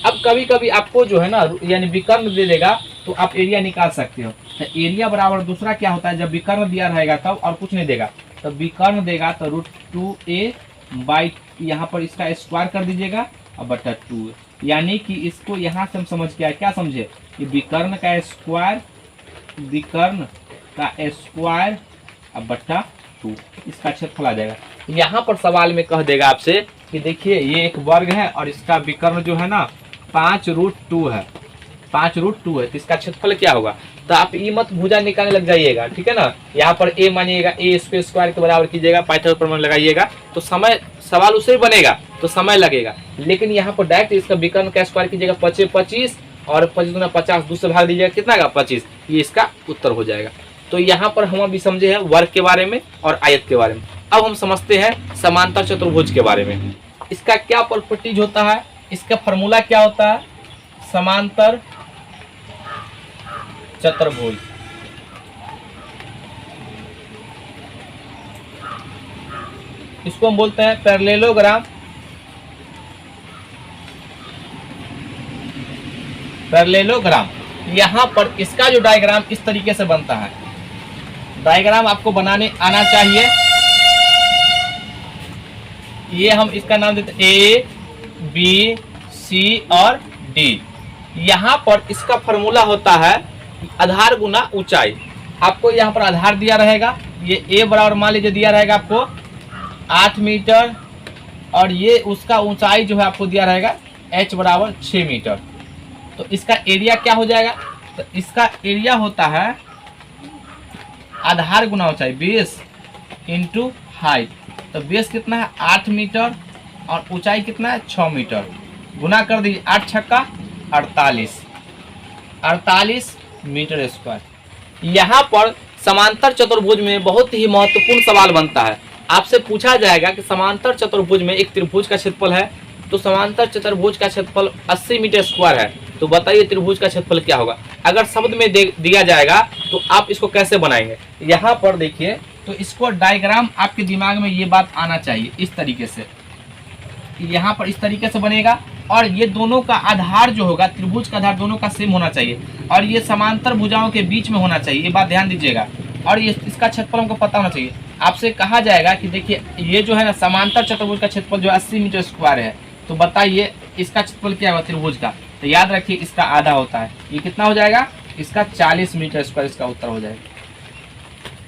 अब कभी कभी आपको जो है ना यानी विकर्ण दे देगा तो आप एरिया निकाल सकते हो, तो एरिया बराबर दूसरा क्या होता है, जब विकर्ण दिया रहेगा तब और कुछ नहीं देगा, तो विकर्ण देगा तो √2a बाई यहाँ पर इसका स्क्वायर कर दीजिएगा और बटा 2, यानी कि इसको यहाँ से हम समझ के आए, क्या समझे, कि विकर्ण का स्क्वायर और बटा 2, इसका क्षेत्रफल आ जाएगा। यहाँ पर सवाल में कह देगा आपसे कि देखिए ये एक वर्ग है और इसका विकर्ण जो है ना 5√2 है, 5√2 है, तो इसका क्षेत्रफल क्या होगा। तो आप ये मत भुजा निकालने लग जाइएगा। ठीक है ना, यहाँ पर a मानिएगा, a इसको स्क्वायर के बराबर कीजिएगा, पाइथागोरस प्रमेय लगाइएगा, तो समय सवाल उसे बनेगा तो समय लगेगा, लेकिन यहाँ पर डायरेक्ट इसका विकर्ण का स्क्वायर कीजिएगा, 25 और 25 × 50 2 से भाग दीजिएगा, कितना का 25, ये इसका उत्तर हो जाएगा। तो यहाँ पर हम अभी समझे हैं वर्ग के बारे में और आयत के बारे में। अब हम समझते हैं समांतर चतुर्भुज के बारे में, इसका क्या प्रॉपर्टीज होता है, इसका फार्मूला क्या होता है, समांतर चतुर्भुज। इसको हम बोलते हैं पैरेललोग्राम, यहाँ पर इसका जो डायग्राम इस तरीके से बनता है, डायग्राम आपको बनाने आना चाहिए। ये हम इसका नाम देते हैं ए बी सी और डी। यहाँ पर इसका फार्मूला होता है आधार गुना ऊंचाई। आपको यहाँ पर आधार दिया रहेगा, ये ए बराबर मान लीजिए दिया रहेगा आपको 8 मीटर, और ये उसका ऊंचाई जो है आपको दिया रहेगा h बराबर 6 मीटर। तो इसका एरिया क्या हो जाएगा, तो इसका एरिया होता है आधार गुना ऊंचाई, बेस इंटू हाइट। तो बेस कितना है 8 मीटर और ऊंचाई कितना है 6 मीटर, गुना कर दीजिए 8 छक्का 48 मीटर स्क्वायर। यहाँ पर समांतर चतुर्भुज में बहुत ही महत्वपूर्ण सवाल बनता है, आपसे पूछा जाएगा कि समांतर चतुर्भुज में एक त्रिभुज का क्षेत्रफल है, तो समांतर चतुर्भुज का क्षेत्रफल 80 मीटर स्क्वायर है, तो बताइए त्रिभुज का क्षेत्रफल क्या होगा। अगर शब्द में दिया जाएगा तो आप इसको कैसे बनाएंगे। यहाँ पर देखिए, तो इसको डायग्राम आपके दिमाग में ये बात आना चाहिए इस तरीके से, यहाँ पर इस तरीके से बनेगा, और ये दोनों का आधार जो होगा, त्रिभुज का आधार दोनों का सेम होना चाहिए, और ये समांतर भुजाओं के बीच में होना चाहिए, ये बात ध्यान दीजिएगा। और ये इसका क्षेत्रफल हमको पता होना चाहिए। आपसे कहा जाएगा कि देखिए ये जो है ना समांतर चतुर्भुज का क्षेत्रफल जो 80 मीटर स्क्वायर है, तो बताइए इसका क्षेत्रफल क्या होगा त्रिभुज का। तो याद रखिए इसका आधा होता है, ये कितना हो जाएगा, इसका 40 मीटर स्क्वायर इसका उत्तर हो जाएगा।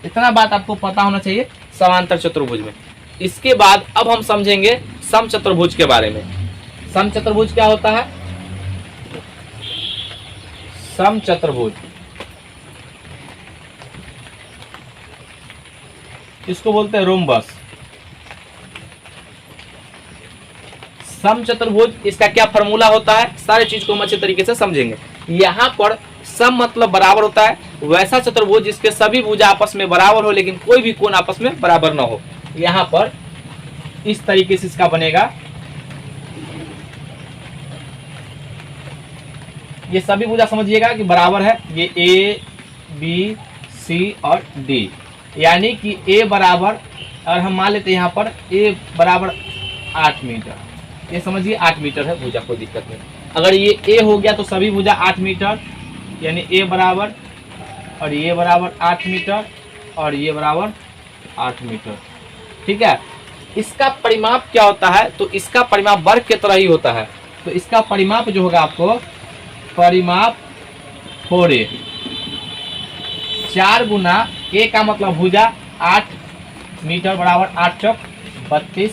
इतना बात आपको पता होना चाहिए समांतर चतुर्भुज में। इसके बाद अब हम समझेंगे समचतुर्भुज के बारे में। समचतुर्भुज क्या होता है? समचतुर्भुज इसको बोलते हैं रोम्बस। समचतुर्भुज इसका क्या फॉर्मूला होता है, सारे चीज को हम अच्छे तरीके से समझेंगे। यहाँ पर सम मतलब बराबर होता है, वैसा चतुर्भुज जिसके सभी भुजा आपस में बराबर हो लेकिन कोई भी कोण आपस में बराबर ना हो। यहाँ पर इस तरीके से इसका बनेगा। ये सभी भुजा समझिएगा कि बराबर है, ये ए बी सी और डी, यानी कि ए बराबर, और हम मान लेते हैं यहाँ पर ए बराबर 8 मीटर, ये समझिए 8 मीटर है भुजा, कोई दिक्कत नहीं। अगर ये ए हो गया तो सभी भुजा 8 मीटर, यानी ए बराबर, और ये बराबर 8 मीटर और ये बराबर 8 मीटर, ठीक है। इसका परिमाप क्या होता है? तो इसका परिमाप वर्ग के तरह ही होता है। तो इसका परिमाप जो होगा आपको, परिमाप 4a, 4 गुना ए का मतलब भुजा 8 मीटर बराबर 8 चौक 32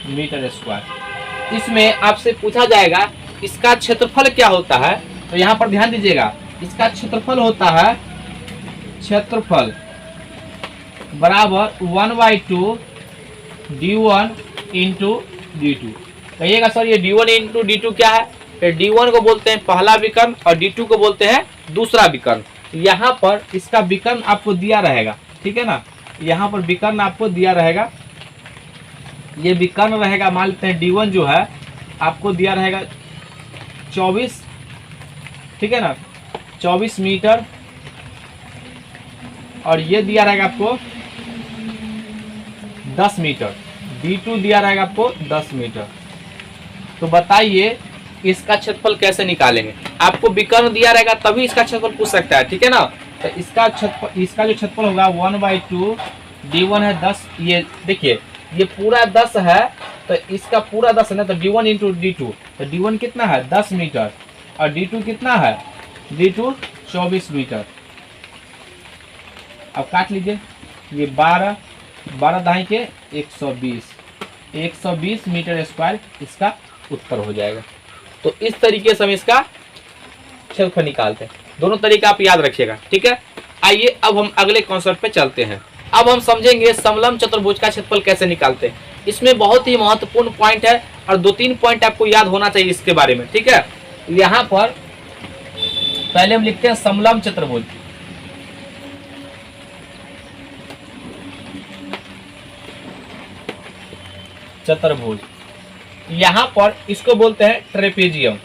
मीटर स्क्वायर। इसमें आपसे पूछा जाएगा इसका क्षेत्रफल क्या होता है, तो यहाँ पर ध्यान दीजिएगा, इसका क्षेत्रफल होता है, क्षेत्रफल बराबर 1/2 d1 इंटू d2। कहिएगा सर ये d1 इंटू d2 क्या है? d1 को बोलते हैं पहला विकर्ण और d2 को बोलते हैं दूसरा विकर्ण। यहाँ पर इसका विकर्ण आपको दिया रहेगा, ठीक है ना, यहाँ पर विकर्ण आपको दिया रहेगा। ये विकर्ण रहेगा, मान लेते हैं d1 जो है आपको दिया रहेगा 24, ठीक है ना, 24 मीटर, और ये दिया रहेगा आपको 10 मीटर, d2 दिया रहेगा आपको 10 मीटर। तो बताइए इसका क्षेत्रफल कैसे निकालेंगे? आपको विकर्ण दिया रहेगा तभी इसका क्षेत्रफल पूछ सकता है, ठीक है ना। तो इसका जो क्षेत्रफल होगा 1/2, d1 है 10, ये देखिए ये पूरा 10 है, तो इसका पूरा 10 है ना, तो d1 इंटू d2, तो d1 कितना है 10 मीटर और d2 कितना है, d2 24 मीटर। अब काट लीजिए, ये 12 दाई के 120 मीटर स्क्वायर इसका उत्तर हो जाएगा। तो इस तरीके से हम इसका क्षेत्रफल निकालते हैं। दोनों तरीका आप याद रखिएगा, ठीक है। आइए अब हम अगले कॉन्सेप्ट पे चलते हैं। अब हम समझेंगे समलंब चतुर्भुज का क्षेत्रफल कैसे निकालते हैं। इसमें बहुत ही महत्वपूर्ण पॉइंट है और 2-3 पॉइंट आपको याद होना चाहिए इसके बारे में, ठीक है। यहाँ पर पहले हम लिखते हैं समलंब चतुर्भुज। चतुर्भुज यहाँ पर इसको बोलते हैं ट्रेपेजियम।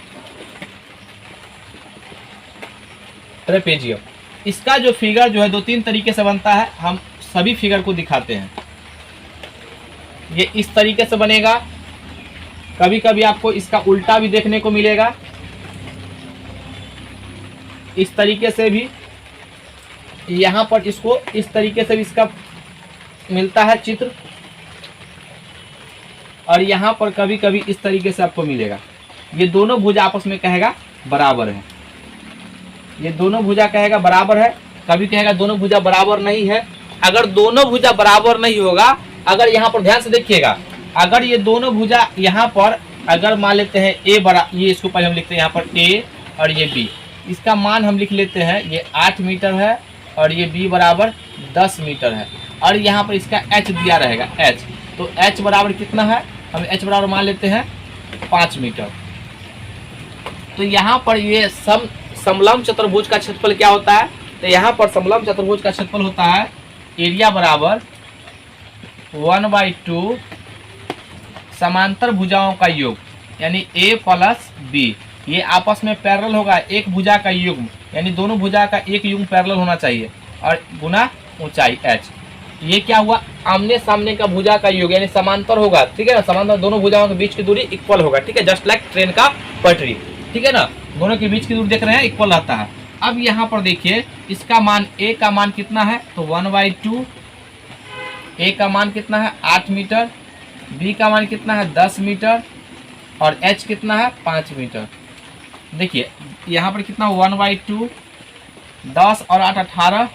ट्रेपेजियम इसका जो फिगर जो है 2-3 तरीके से बनता है, हम सभी फिगर को दिखाते हैं। ये इस तरीके से बनेगा, कभी कभी आपको इसका उल्टा भी देखने को मिलेगा, इस तरीके से भी। यहाँ पर इसको इस तरीके से भी इसका मिलता है चित्र, और यहाँ पर कभी कभी इस तरीके से आपको मिलेगा। ये दोनों भुजा आपस में कहेगा बराबर है, ये दोनों भुजा कहेगा बराबर है, कभी कहेगा दोनों भुजा बराबर नहीं है। अगर दोनों भुजा बराबर नहीं होगा, अगर यहाँ पर ध्यान से देखिएगा, अगर ये दोनों भुजा यहाँ पर अगर मान लेते हैं ए बड़ा, ये इसको पहले हम लिखते हैं यहाँ पर ए और ये बी, इसका मान हम लिख लेते हैं ये 8 मीटर है और ये बी बराबर 10 मीटर है, और यहाँ पर इसका एच दिया रहेगा एच, तो एच बराबर कितना है, हम एच बराबर मान लेते हैं 5 मीटर। तो यहाँ पर ये समलंब चतुर्भुज का क्षेत्रफल क्या होता है, तो यहाँ पर समलंब चतुर्भुज का क्षेत्रफल होता है एरिया बराबर 1/2 समांतर भुजाओं का योग, यानी a प्लस b, ये आपस में पैरेलल होगा, एक भुजा का युग्म, यानी दोनों भुजा का एक युग्म पैरेलल होना चाहिए, और गुना ऊंचाई h। ये क्या हुआ, आमने सामने का भुजा का योग, यानी समांतर होगा, ठीक है ना, समांतर दोनों भुजाओं के बीच की दूरी इक्वल होगा, ठीक है, जस्ट लाइक ट्रेन का पटरी, ठीक है ना, दोनों के बीच की दूरी देख रहे हैं इक्वल रहता है। अब यहाँ पर देखिए इसका मान a का मान कितना है, तो 1/2, a का मान कितना है 8 मीटर, b का मान कितना है 10 मीटर, और h कितना है 5 मीटर। देखिए यहाँ पर कितना 1/2, 10 और 8 18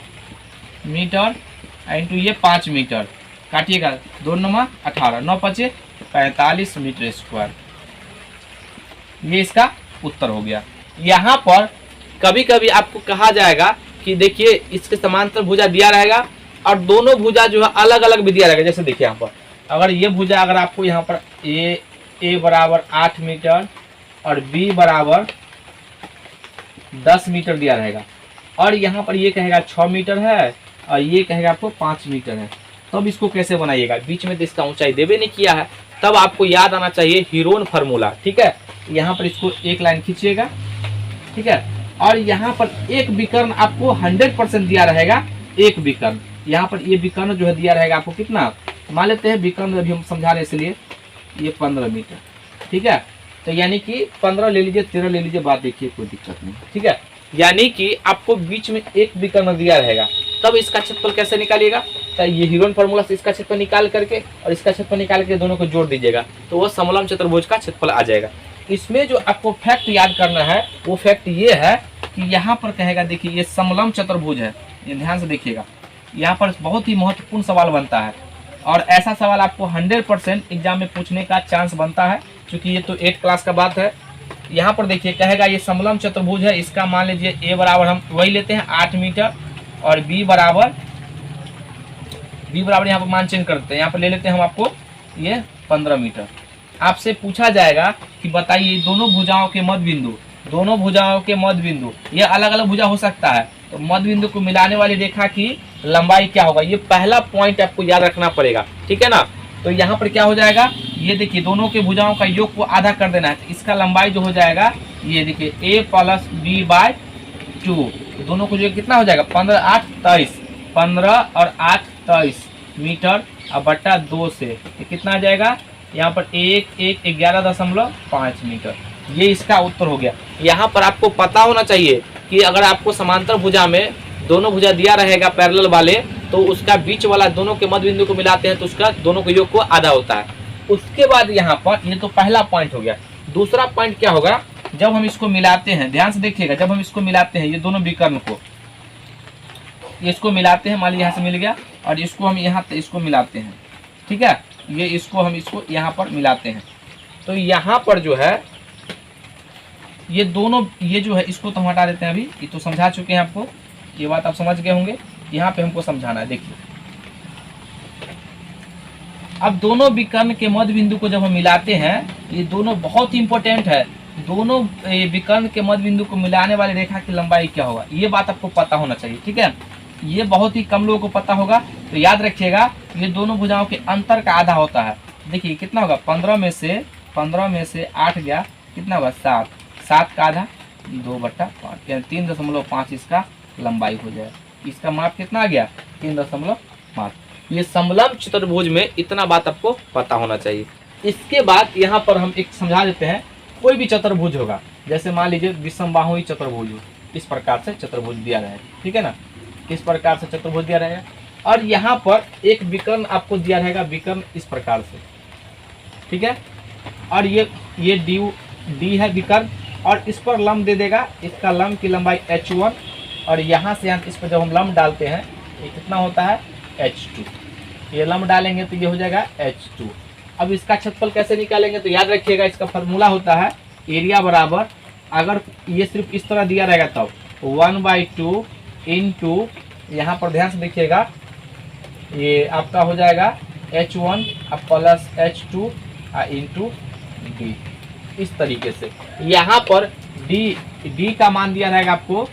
मीटर, इंटू ये 5 मीटर, काटिएगा 2 9 18, 9 5 45 मीटर स्क्वायर। ये इसका उत्तर हो गया। यहाँ पर कभी कभी आपको कहा जाएगा कि देखिए इसके समांतर भुजा दिया रहेगा और दोनों भुजा जो है अलग अलग भी दिया रहेगा। जैसे देखिए यहाँ पर अगर ये भुजा अगर आपको यहाँ पर ए बराबर 8 मीटर और बी बराबर 10 मीटर दिया रहेगा और यहाँ पर ये कहेगा 6 मीटर है और ये कहेगा आपको 5 मीटर है, तब इसको कैसे बनाइएगा? बीच में तो इसका ऊंचाई देवे नहीं किया है, तब आपको याद आना चाहिए हीरोन फार्मूला। ठीक है, यहाँ पर इसको एक लाइन खींचिएगा। ठीक है, और यहाँ पर एक विकर्ण आपको 100% दिया रहेगा। एक विकर्ण यहाँ पर ये विकर्ण जो है दिया रहेगा आपको कितना, मान लेते हैं विकर्ण अभी हम समझा रहे इसलिए ये 15 मीटर। ठीक है, तो यानी कि 15 ले लीजिए, 13 ले लीजिए, बात देखिए कोई दिक्कत नहीं। ठीक है, यानी कि आपको बीच में एक विकर्ण दिया रहेगा, तब इसका क्षेत्रफल कैसे निकालिएगा? तो ये हीरोन फार्मूला से इसका क्षेत्रफल निकाल करके और इसका क्षेत्रफल निकाल के दोनों को जोड़ दीजिएगा तो वो समलंब चतुर्भुज का क्षेत्रफल आ जाएगा। इसमें जो आपको फैक्ट याद करना है वो फैक्ट ये है कि यहाँ पर कहेगा, देखिए ये समलंब चतुर्भुज है, ये ध्यान से देखिएगा। यहाँ पर बहुत ही महत्वपूर्ण सवाल बनता है और ऐसा सवाल आपको 100% एग्जाम में पूछने का चांस बनता है, क्योंकि ये तो 8 क्लास का बात है। यहाँ पर देखिए कहेगा ये समलंब चतुर्भुज है, इसका मान लीजिए ए बराबर हम वही लेते हैं 8 मीटर और बी बराबर यहाँ पर मान चेंज करते हैं, यहाँ पर ले लेते हैं हम आपको ये 15 मीटर। आपसे पूछा जाएगा कि बताइए दोनों भुजाओं के मध्य बिंदु ये अलग अलग भुजा हो सकता है, तो मध्य बिंदु को मिलाने वाली रेखा की लंबाई क्या होगा? ये पहला पॉइंट आपको याद रखना पड़ेगा। ठीक है ना, तो यहाँ पर क्या हो जाएगा, ये देखिए दोनों के भुजाओं का योग को आधा कर देना है, तो इसका लंबाई जो हो जाएगा ये देखिए a + b/2, दोनों को जो कितना हो जाएगा 15 8 23, 15 और 8 23 मीटर और बट्टा 2 से ये कितना आ जाएगा, यहाँ पर 11.5 मीटर। ये इसका उत्तर हो गया। यहाँ पर आपको पता होना चाहिए कि अगर आपको समांतर भुजा में दोनों भुजा दिया रहेगा पैरेलल वाले, तो उसका बीच वाला दोनों के मध्य बिंदु को मिलाते हैं तो उसका दोनों के योग को आधा होता है। उसके बाद यहाँ पर ये तो पहला पॉइंट हो गया। दूसरा पॉइंट क्या होगा, जब हम इसको मिलाते हैं, ध्यान से देखिएगा, जब हम इसको मिलाते हैं ये दोनों विकर्ण को, इसको मिलाते हैं, मान लीजिए यहाँ से मिल गया और इसको हम यहाँ इसको मिलाते हैं। ठीक है, ये इसको हम इसको यहाँ पर मिलाते हैं, तो यहाँ पर जो है ये दोनों ये जो है इसको तो हम हटा देते हैं। अभी ये तो समझा चुके हैं आपको, ये बात आप समझ गए होंगे। यहाँ पे हमको समझाना है, देखिए अब दोनों विकर्ण के मध्य बिंदु को जब हम मिलाते हैं, ये दोनों बहुत ही इंपॉर्टेंट है, दोनों विकर्ण के मध्य बिंदु को मिलाने वाली रेखा की लंबाई क्या होगा, ये बात आपको पता होना चाहिए। ठीक है, ये बहुत ही कम लोगों को पता होगा, तो याद रखिएगा ये दोनों भुजाओं के अंतर का आधा होता है। देखिए कितना होगा, 15 में से 8 गया, कितना होगा 7, 7 का आधा 2/5 यानी 3.5 इसका लंबाई हो जाए। इसका माप कितना आ गया 3.5। ये समलंब चतुर्भुज में इतना बात आपको पता होना चाहिए। इसके बाद यहाँ पर हम एक समझा देते हैं, कोई भी चतुर्भुज होगा, जैसे मान लीजिए विषमबाहुई चतुर्भुज हो, इस प्रकार से चतुर्भुज दिया रहेगा। ठीक है ना, इस प्रकार से चतुर्भुज दिया रहेगा और यहाँ पर एक विकर्ण आपको दिया रहेगा, विकर्ण इस प्रकार से। ठीक है, और ये डी है विकर्ण और इस पर लंब दे देगा, इसका लंब की लंबाई h1 और यहाँ से इस पर जब हम लंब डालते हैं ये कितना होता है h2, ये लंब डालेंगे तो ये हो जाएगा h2। अब इसका क्षेत्रफल कैसे निकालेंगे, तो याद रखिएगा इसका फार्मूला होता है एरिया बराबर, अगर ये सिर्फ इस तरह दिया रहेगा तब 1/2 इंटू, यहाँ पर ध्यान से देखिएगा ये आपका हो जाएगा h1 plus h2 into D, इस तरीके से। यहाँ पर डी का मान दिया रहेगा आपको,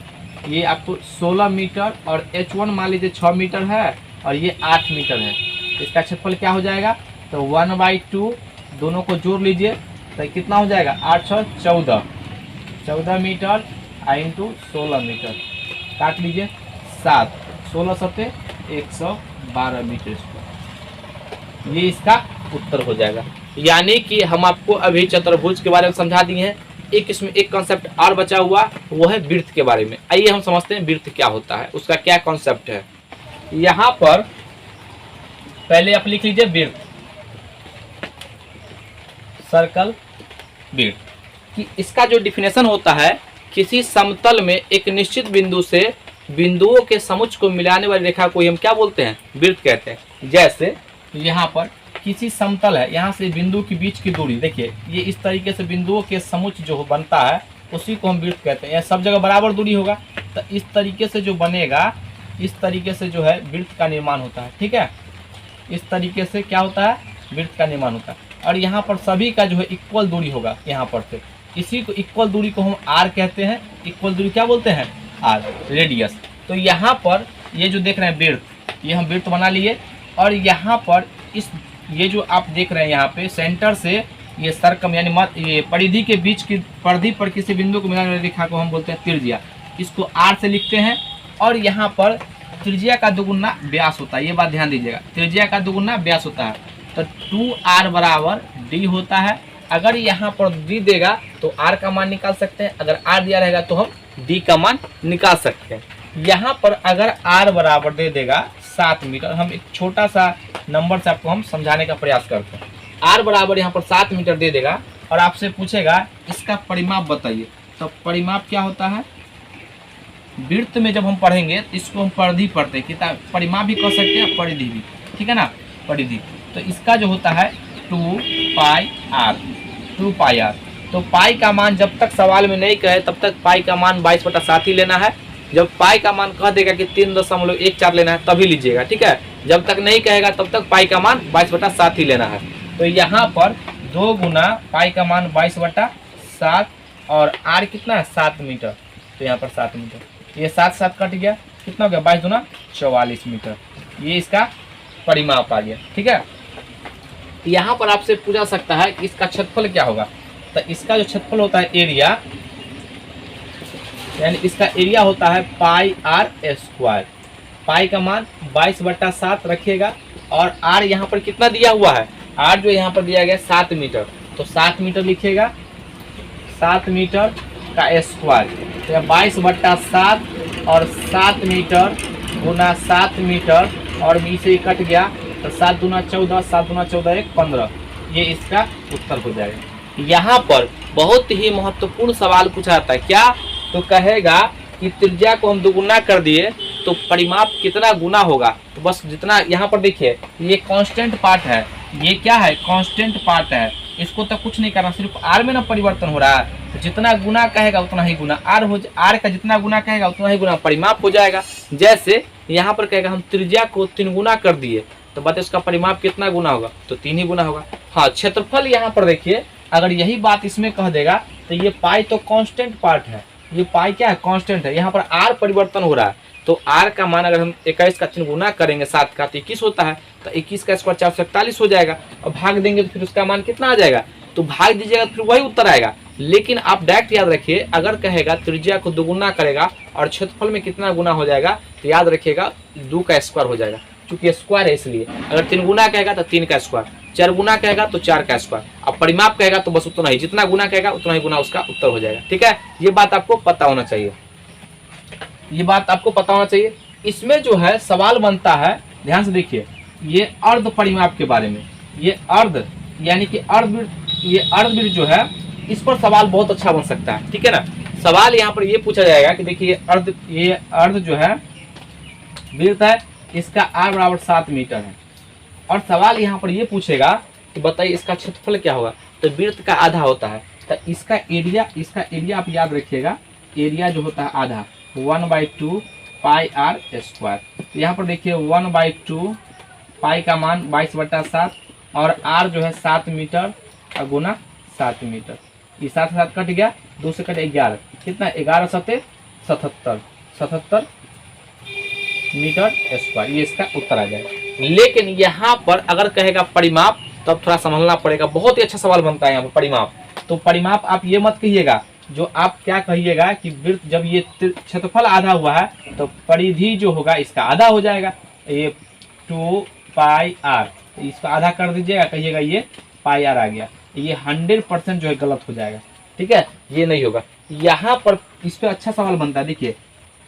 ये आपको 16 मीटर और h1 मान लीजिए 6 मीटर है और ये 8 मीटर है। इसका क्षेत्रफल क्या हो जाएगा, तो 1/2 दोनों को जोड़ लीजिए तो कितना हो जाएगा 8 6 14 मीटर इंटू 16 मीटर, काट लीजिए 7, 16 7 112 मीटर, ये इसका उत्तर हो जाएगा। यानी कि हम आपको अभी चतुर्भुज के बारे में समझा दिए हैं। एक इसमें एक कॉन्सेप्ट और बचा हुआ, वो है वृत्त के बारे में। आइए हम समझते हैं वृत्त क्या होता है, उसका क्या कॉन्सेप्ट है। यहाँ पर पहले आप लिख लीजिए वृत्त, सर्कल वृत्त, कि इसका जो डिफिनेशन होता है, किसी समतल में एक निश्चित बिंदु से बिंदुओं के समुच्चय को मिलाने वाली रेखा को हम क्या बोलते हैं, वृत्त कहते हैं। जैसे यहाँ पर किसी समतल है, यहाँ से बिंदु के बीच की दूरी देखिए, ये इस तरीके से बिंदुओं के समुच्चय जो बनता है उसी को हम वृत्त कहते हैं। यह सब जगह बराबर दूरी होगा, तो इस तरीके से जो बनेगा, इस तरीके से जो है वृत्त का निर्माण होता है। ठीक है, इस तरीके से क्या होता है, वृत्त का निर्माण होता है। और यहाँ पर सभी का जो है इक्वल दूरी होगा यहाँ पर से, इसी को इक्वल दूरी को हम आर कहते हैं। इक्वल दूरी क्या बोलते हैं, आर, रेडियस। तो यहाँ पर ये जो देख रहे हैं वृत्त, ये हम वृत्त बना लिए। और यहाँ पर इस ये जो आप देख रहे हैं यहाँ पे सेंटर से ये सर्कम यानी ये परिधि के बीच की परिधि पर किसी बिंदु को मिलाने वाली रेखा को हम बोलते हैं त्रिज्या। इसको आर से लिखते हैं। और यहाँ पर त्रिज्या का दुगुना व्यास होता है, ये बात ध्यान दीजिएगा, त्रिज्या का दुगुना व्यास होता है। तो 2r बराबर d होता है। अगर यहाँ पर d देगा तो r का मान निकाल सकते हैं, अगर r दिया रहेगा तो हम d का मान निकाल सकते हैं। यहाँ पर अगर r बराबर दे देगा 7 मीटर, हम एक छोटा सा नंबर से आपको हम समझाने का प्रयास करते हैं। r बराबर यहाँ पर 7 मीटर दे देगा और आपसे पूछेगा इसका परिमाप बताइए। तो परिमाप क्या होता है, वृत्त में जब हम पढ़ेंगे इसको हम परिधि पढ़ते हैं, किताब परिमाप भी कह सकते हैं, परिधि भी, ठीक है ना, परिधि। तो इसका जो होता है 2πr, 2πr। तो पाई का मान जब तक सवाल में नहीं कहे तब तक पाई का मान 22/7 ही लेना है। जब पाई का मान कह देगा कि 3.14 लेना है तभी लीजिएगा, ठीक है। जब तक नहीं कहेगा तब तक पाई का मान 22/7 ही लेना है। तो यहाँ पर 2 गुना पाई का मान 22/7 और आर कितना है 7 मीटर। तो यहाँ पर 7 मीटर, ये 7 कट गया, कितना हो गया 22 दूना 44 मीटर। ये इसका परिमाप आ गया, ठीक है। यहाँ पर आपसे पूछा सकता है कि इसका क्षेत्रफल क्या होगा। तो इसका जो क्षेत्रफल होता है एरिया, यानी इसका एरिया होता है πr²। पाई का मान 22/7 रखिएगा और r यहाँ पर कितना दिया हुआ है, r जो यहाँ पर दिया गया 7 मीटर। तो 7 मीटर लिखिएगा, 7 मीटर का स्क्वायर। तो 22/7 और 7 मीटर गुना 7 मीटर और बी से कट गया तो 7 दूना 14, 7 दूना 14 1 15। ये इसका उत्तर हो जाएगा। यहाँ पर बहुत ही महत्वपूर्ण सवाल पूछा जाता है, क्या तो कहेगा कि त्रिज्या को हम दुगुना कर दिए तो परिमाप कितना गुना होगा। तो बस जितना यहाँ पर देखिए ये कांस्टेंट पार्ट है, ये क्या है कांस्टेंट पार्ट है, इसको तो कुछ नहीं करना, सिर्फ आर में ना परिवर्तन हो रहा है। तो जितना गुना कहेगा उतना ही गुना आर का जितना गुना कहेगा उतना ही गुना परिमाप हो जाएगा। जैसे यहाँ पर कहेगा हम त्रिज्या को 3 गुना कर दिए तो बताइए उसका परिमाप कितना गुना होगा, तो 3 ही गुना होगा। हाँ, क्षेत्रफल यहाँ पर देखिए अगर यही बात इसमें कह देगा तो ये पाई तो कांस्टेंट पार्ट है, ये पाई क्या है कांस्टेंट है। यहाँ पर आर परिवर्तन हो रहा है तो आर का मान अगर हम 21 का 3 गुना करेंगे 7 का तो 21 होता है। तो 21 का स्क्वायर 441 हो जाएगा और भाग देंगे तो फिर उसका मान कितना आ जाएगा, तो भाग दीजिएगा तो फिर वही उत्तर आएगा। लेकिन आप डायरेक्ट याद रखिए, अगर कहेगा त्रिज्या को दुगुना करेगा और क्षेत्रफल में कितना गुना हो जाएगा तो याद रखिएगा 2 का स्क्वायर हो जाएगा, क्योंकि स्क्वायर है इसलिए। अगर 3 गुना कहेगा तो 3 का स्क्वायर, 4 गुना कहेगा तो 4 का स्क्वायर, अब परिमाप कहेगा तो बस उतना ही, जितना गुना कहेगा उतना ही गुना उसका उत्तर हो जाएगा, ठीक है। ये बात आपको पता होना चाहिए, ये बात आपको पता होना चाहिए। इसमें जो है सवाल बनता है, ध्यान से देखिए, ये अर्ध परिमाप के बारे में, ये अर्ध यानी कि अर्धवृत्त, ये अर्धवृत्त जो है इस पर सवाल बहुत अच्छा बन सकता है, ठीक है ना। सवाल यहाँ पर ये पूछा जाएगा कि देखिए ये अर्ध जो है वृत्त है, इसका r बराबर 7 मीटर है और सवाल यहाँ पर ये पूछेगा कि बताइए इसका क्षेत्रफल क्या होगा। तो वृत्त का आधा होता है, तो इसका एरिया आप याद रखिएगा, एरिया जो होता है आधा 1/2 पाई r स्क्वायर। तो यहाँ पर देखिए 1/2 पाई का मान 22/7 और r जो है 7 मीटर और गुना 7 मीटर। ये 7 कट गया, 2 से कटे 11, कितना 11 7 77 मीटर स्क्वायर, ये इसका उत्तर आ जाएगा। लेकिन यहाँ पर अगर कहेगा परिमाप तब थोड़ा समझना पड़ेगा, बहुत ही अच्छा सवाल बनता है यहाँ पर परिमाप। तो परिमाप आप ये मत कहिएगा, जो आप क्या कहिएगा कि वृत्त जब ये क्षेत्रफल आधा हुआ है तो परिधि जो होगा इसका आधा हो जाएगा, ये 2 पाई r, इसका आधा कर दीजिएगा, कहिएगा ये पाई r आ गया। ये 100% जो है गलत हो जाएगा, ठीक है, ये नहीं होगा। यहाँ पर इस पर अच्छा सवाल बनता है, देखिए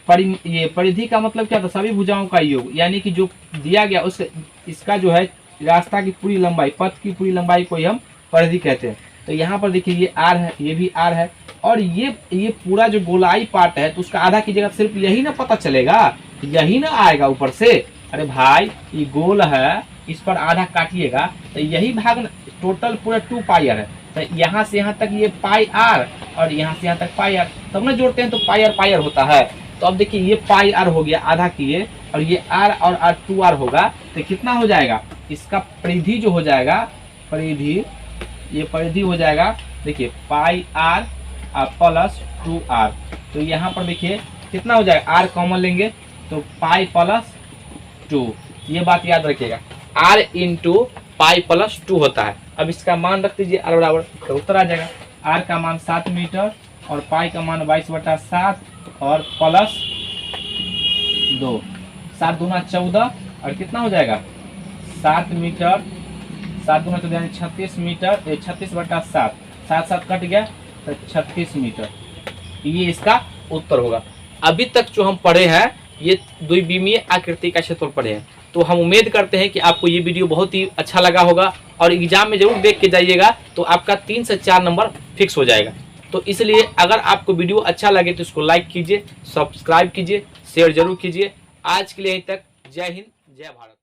ये परिधि का मतलब क्या था, सभी भुजाओं का योग, यानी कि जो दिया गया उस इसका जो है रास्ता की पूरी लंबाई, पथ की पूरी लंबाई को ही हम परिधि कहते हैं। तो यहाँ पर देखिए ये r है, ये भी r है और ये पूरा जो गोलाई पार्ट है तो उसका आधा की जगह सिर्फ यही ना पता चलेगा, यही ना आएगा ऊपर से। अरे भाई ये गोल है इस पर आधा काटिएगा तो यही भाग टोटल पूरा 2 पाई आर है। तो यहाँ से यहाँ तक ये पाई आर और यहाँ से यहाँ तक पाई आर, तब ना जोड़ते हैं तो पाई आर होता है। तो अब देखिए ये पाई आर हो गया आधा किए और ये आर और आर 2 आर होगा तो कितना हो जाएगा, इसका परिधि जो हो जाएगा, परिधि ये परिधि हो जाएगा देखिए पाई आर प्लस 2 आर। तो यहाँ पर देखिए कितना हो जाएगा, आर कॉमन लेंगे तो पाई प्लस 2, ये बात याद रखिएगा, आर इंटू पाई प्लस 2 होता है। अब इसका मान रख दीजिए आर बराबर, तो उत्तर आ जाएगा आर का मान 7 मीटर और पाई का मान 22/7 और प्लस 2, 7 दूना 14 और कितना हो जाएगा 7 मीटर, 7 दूना 14 यानी 36 मीटर, 36/7, 7 कट गया तो 36 मीटर, ये इसका उत्तर होगा। अभी तक जो हम पढ़े हैं ये द्विविमीय आकृति का क्षेत्रफल पढ़े हैं। तो हम उम्मीद करते हैं कि आपको ये वीडियो बहुत ही अच्छा लगा होगा और एग्जाम में जरूर देख के जाइएगा तो आपका 3 से 4 नंबर फिक्स हो जाएगा। तो इसलिए अगर आपको वीडियो अच्छा लगे तो इसको लाइक कीजिए, सब्सक्राइब कीजिए, शेयर जरूर कीजिए। आज के लिए यहीं तक, जय हिंद जय भारत।